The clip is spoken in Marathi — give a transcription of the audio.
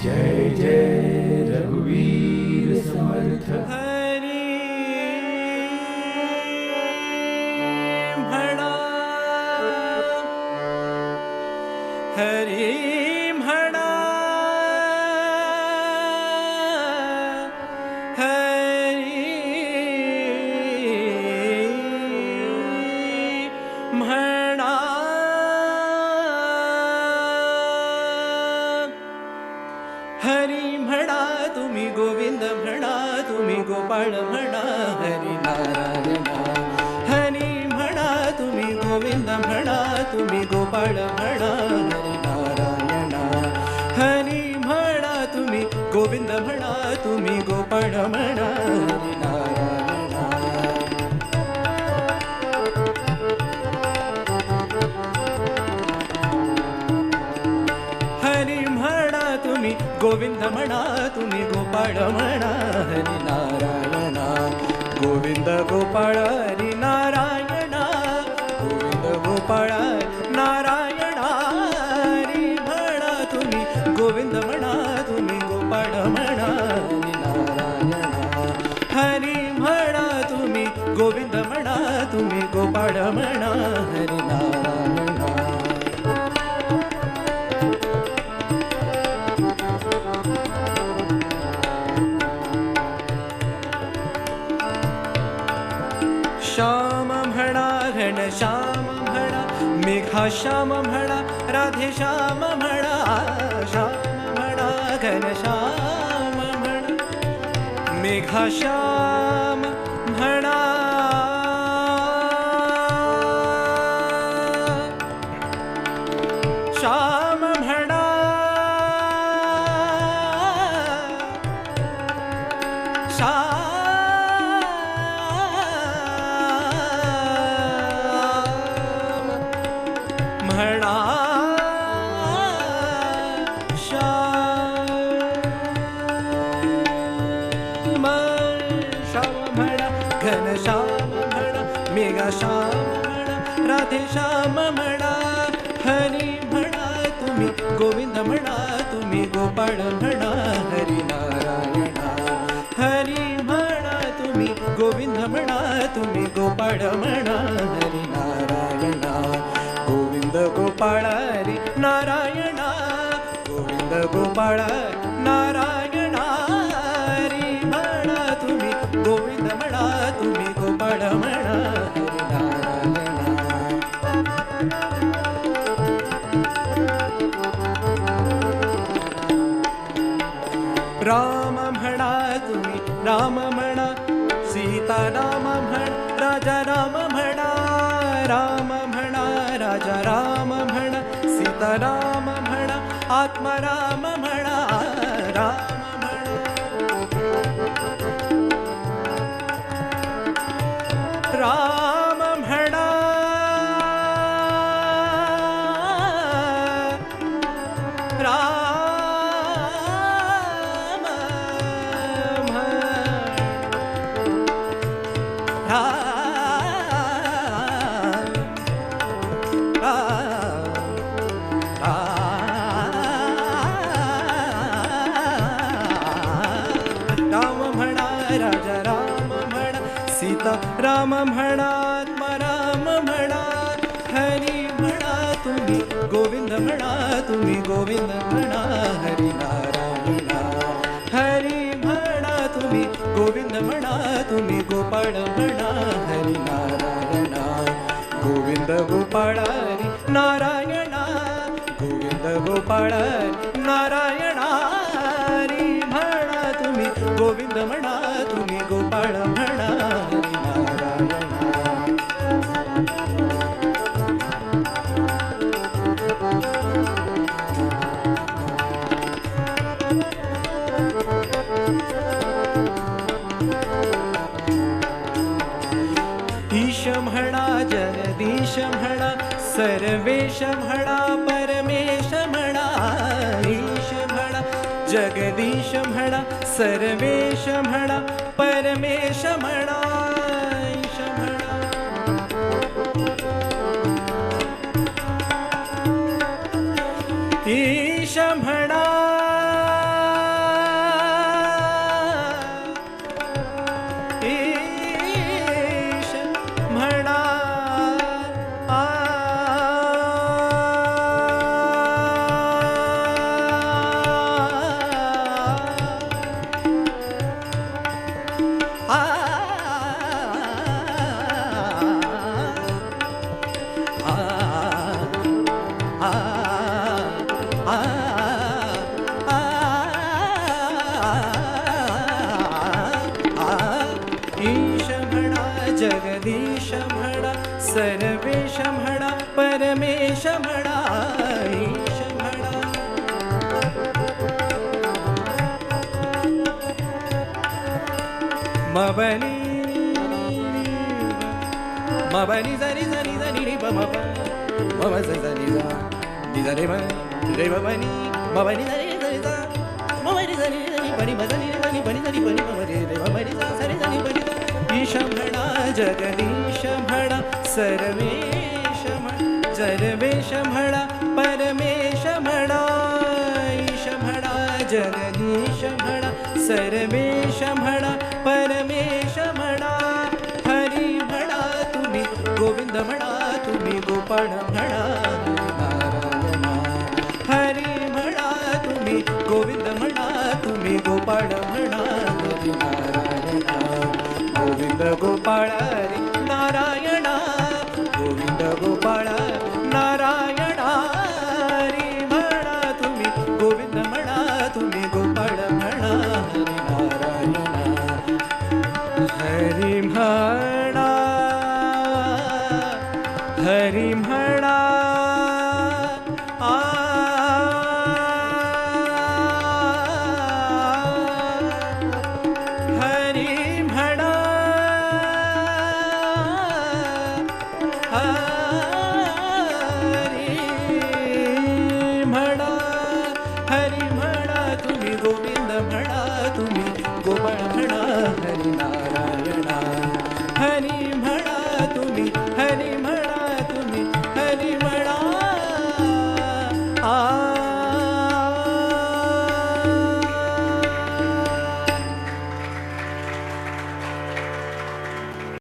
जय जय रघुवीर समर्थ। हरी म्हणा, हरी म्हणा, हरी म्हणा, हरी म्हणा तुम्ही गोविंद म्हणा तुम्ही गोपाळ म्हणा हरी नारायणा। हरी म्हणा तुम्ही गोविंद म्हणा तुम्ही गोपाळ म्हणा हरी नारायणा। हरी म्हणा तुम्ही गोविंद म्हणा तुम्ही गोपाळ म्हणा हरी नारायणा। हरी म्हणा तुम्ही गोविंद म्हणा तुम्ही गोपाळ म्हणा हरी नारायणा। गोविंद गोपाळ हरी नारायणा, गोविंद गोपाळ नारायणा। हरी म्हणा तुम्ही गोविंद म्हणा तुम्ही गोपाळ म्हणा हरी नारायणा। हरी म्हणा तुम्ही गोविंद म्हणा तुम्ही गोपाळ म्हणा हरी नारायणा। श्याम म्हणा घनश्याम म्हणा, मेघा श्याम म्हणा, राधे श्याम म्हणा। श्याम म्हणा घनश्याम म्हणा, मेघा श्याम म्हणा। श्याम म्हणा, म्हणा श्याम, श्याम म्हणा घनश्याम म्हणा, मेघा श्याम म्हणा, राधे श्याम म्हणा। हरी म्हणा तुम्ही गोविंद म्हणा तुम्ही गोपाळ म्हणा हरी नारायणा। हरी म्हणा तुम्ही गोविंद म्हणा तुम्ही गोपाळ म्हणा हरी नारायणा। गोविंद गोपाळ हरी नारायणा, गोविंद गोपाळ नारायणा। हरी म्हणा तुम्ही गोविंद म्हणा तुम्ही गोपाळ म्हणा हरी नारायणा। राम म्हणा तुम्ही राम म्हणा, सीता राम म्हण, राजा राम म्हणा। राम म्हणा राजा राम म्हणा, सीता राम म्हणा, आत्मा राम म्हणा। राम म्हणा, राम म्हणा, राम राम म्हणा राजा राम म्हणा, सीता राम म्हणा, आत्मा राम म्हणा। हरी म्हणा तुम्ही गोविंद म्हणा तुम्ही गोविंद म्हणा हरी नारायणा। हरी म्हणा तुम्ही गोविंद म्हणा तुम्ही गोपाळ म्हणा हरी नारायणा। गोविंद गोपाळ हरी नारायणा, गोविंद गोपाळ नारायणा। हरी म्हणा तुम्ही गोविंद म्हणा तुम्ही गोपाळ म्हणा हरी नारायणा। ईश म्हणा जगदीश म्हणा, सर्वेश म्हणा, परमेश म्हणा। ईश म्हणा जगदीश म्हणा, सर्वेश म्हणा, परमेश म्हणा। ईश म्हणा ईश म्हणा आ आ आ ईश म्हणा जगदीश म्हणा सर्वेश म्हणा परमेश म्हणा ईश म्हणा मबनी मबनी जरी जरी जरी रे बम मम जरी जा नि जरी म रे बनी मबनी जरी जरी जा मबनी जरी जरी बनी बनी जरी बनी जरी बनी मम रे रे बनी जा जरी जरी बनी ईश म्हणा जगदीश म्हणा सर्वेश म्हणा सर्वेश म्हणा परमेश म्हणा ईश म्हणा जगदीश म्हणा सर्वेश म्हणा परमेश म्हणा हरी म्हणा तुम्ही गोविंद म्हणा तुम्ही गोपाळ म्हणा नारायणा हरी म्हणा तुम्ही गोविंद म्हणा तुम्ही गोपाळ म्हणा हरी नारायणा गोविंद गोपाळ हरी